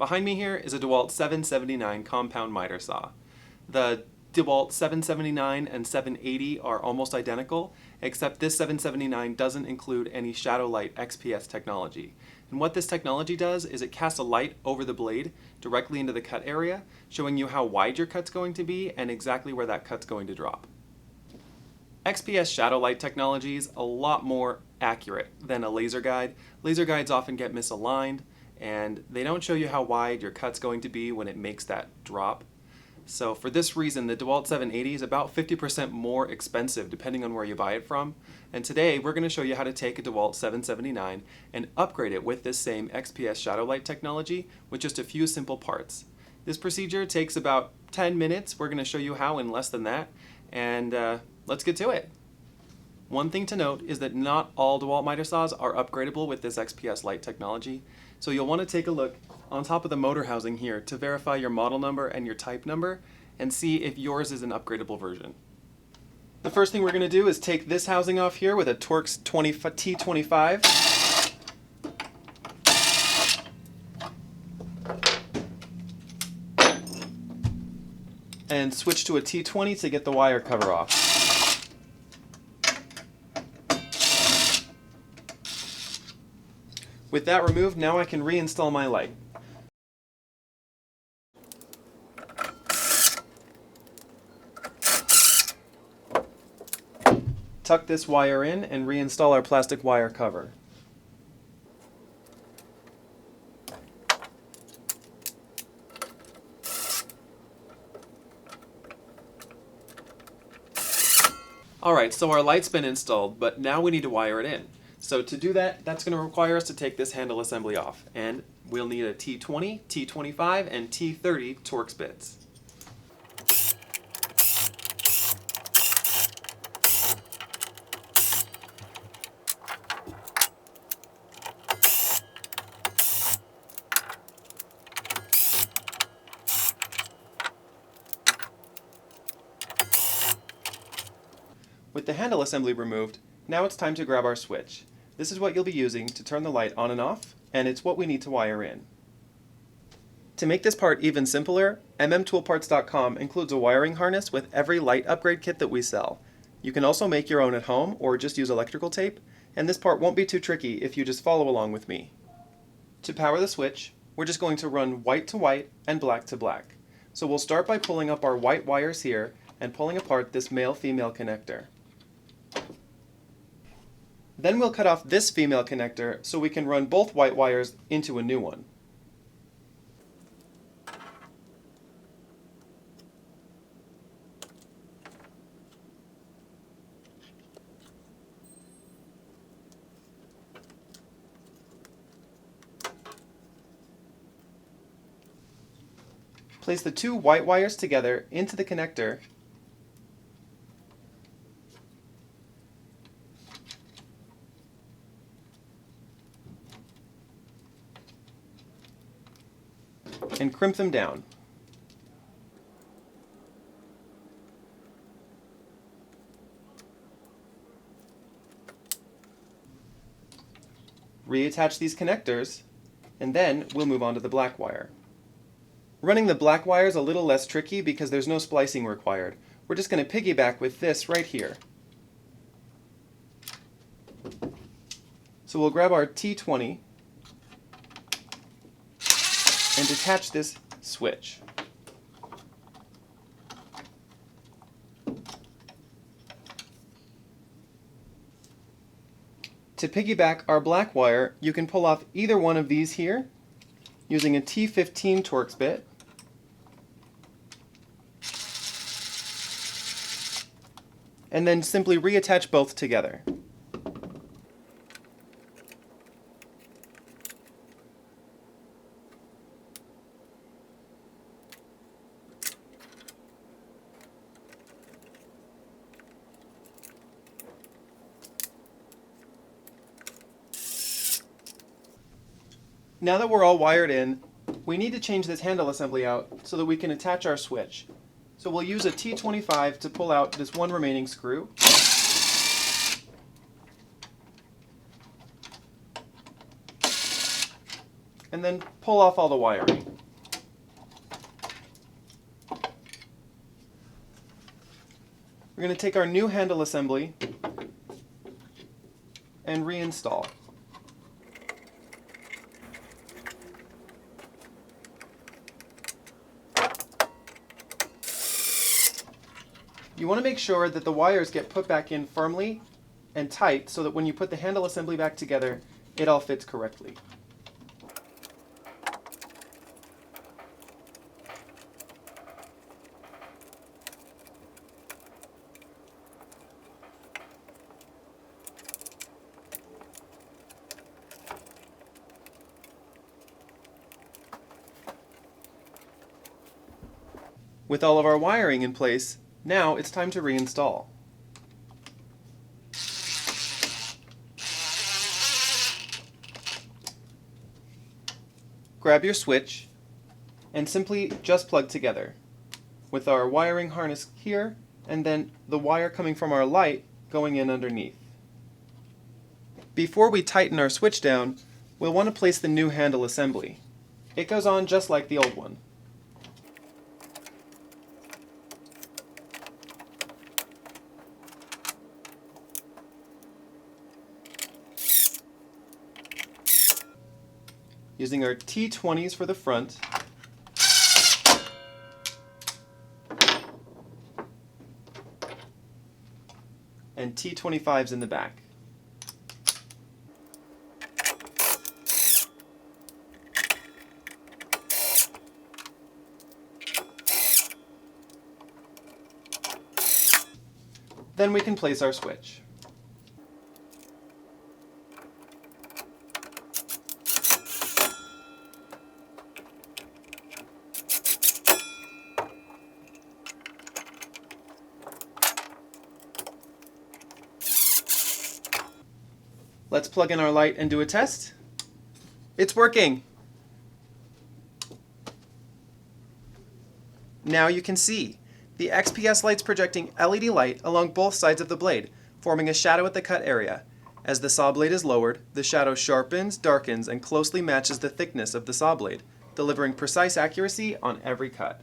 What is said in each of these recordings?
Behind me here is a DeWalt 779 compound miter saw. The DeWalt 779 and 780 are almost identical, except this 779 doesn't include any shadow light XPS technology. And what this technology does is it casts a light over the blade directly into the cut area, showing you how wide your cut's going to be and exactly where that cut's going to drop. XPS shadow light technology is a lot more accurate than a laser guide. Laser guides often get misaligned, and they don't show you how wide your cut's going to be when it makes that drop. So for this reason, the DeWalt 780 is about 50% more expensive depending on where you buy it from. And today we're going to show you how to take a DeWalt 779 and upgrade it with this same XPS shadow light technology with just a few simple parts. This procedure takes about 10 minutes. We're going to show you how in less than that. And let's get to it. One thing to note is that not all DeWalt miter saws are upgradable with this XPS light technology. So you'll want to take a look on top of the motor housing here to verify your model number and your type number and see if yours is an upgradable version. The first thing we're going to do is take this housing off here with a Torx T25. And switch to a T20 to get the wire cover off. With that removed, now I can reinstall my light. Tuck this wire in and reinstall our plastic wire cover. Alright, so our light's been installed, but now we need to wire it in. So to do that, that's going to require us to take this handle assembly off, and we'll need a T20, T25, and T30 Torx bits. With the handle assembly removed, now it's time to grab our switch. This is what you'll be using to turn the light on and off, and it's what we need to wire in. To make this part even simpler, mmToolParts.com includes a wiring harness with every light upgrade kit that we sell. You can also make your own at home or just use electrical tape, and this part won't be too tricky if you just follow along with me. To power the switch, we're just going to run white to white and black to black. So we'll start by pulling up our white wires here and pulling apart this male-female connector. Then we'll cut off this female connector so we can run both white wires into a new one. Place the two white wires together into the connector and crimp them down. Reattach these connectors, and then we'll move on to the black wire. Running the black wire is a little less tricky because there's no splicing required. We're just going to piggyback with this right here. So we'll grab our T20 and detach this switch. To piggyback our black wire, you can pull off either one of these here using a T15 Torx bit, and then simply reattach both together. Now that we're all wired in, we need to change this handle assembly out so that we can attach our switch. So we'll use a T25 to pull out this one remaining screw. And then pull off all the wiring. We're going to take our new handle assembly and reinstall. You want to make sure that the wires get put back in firmly and tight so that when you put the handle assembly back together, it all fits correctly. With all of our wiring in place, now it's time to reinstall. Grab your switch and simply just plug together with our wiring harness here and then the wire coming from our light going in underneath. Before we tighten our switch down, we'll want to place the new handle assembly. It goes on just like the old one. Using our T20s for the front, and T25s in the back. Then we can place our switch. Let's plug in our light and do a test. It's working! Now you can see. The XPS light's projecting LED light along both sides of the blade, forming a shadow at the cut area. As the saw blade is lowered, the shadow sharpens, darkens, and closely matches the thickness of the saw blade, delivering precise accuracy on every cut.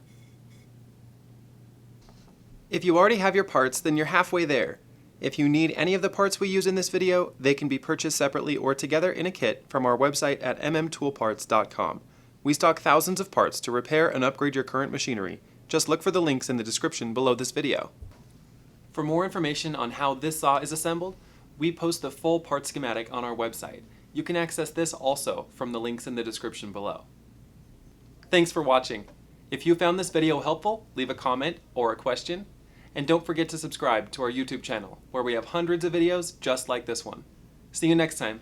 If you already have your parts, then you're halfway there. If you need any of the parts we use in this video, they can be purchased separately or together in a kit from our website at mmToolParts.com. We stock thousands of parts to repair and upgrade your current machinery. Just look for the links in the description below this video. For more information on how this saw is assembled, we post the full part schematic on our website. You can access this also from the links in the description below. Thanks for watching. If you found this video helpful, leave a comment or a question. And don't forget to subscribe to our YouTube channel, where we have hundreds of videos just like this one. See you next time.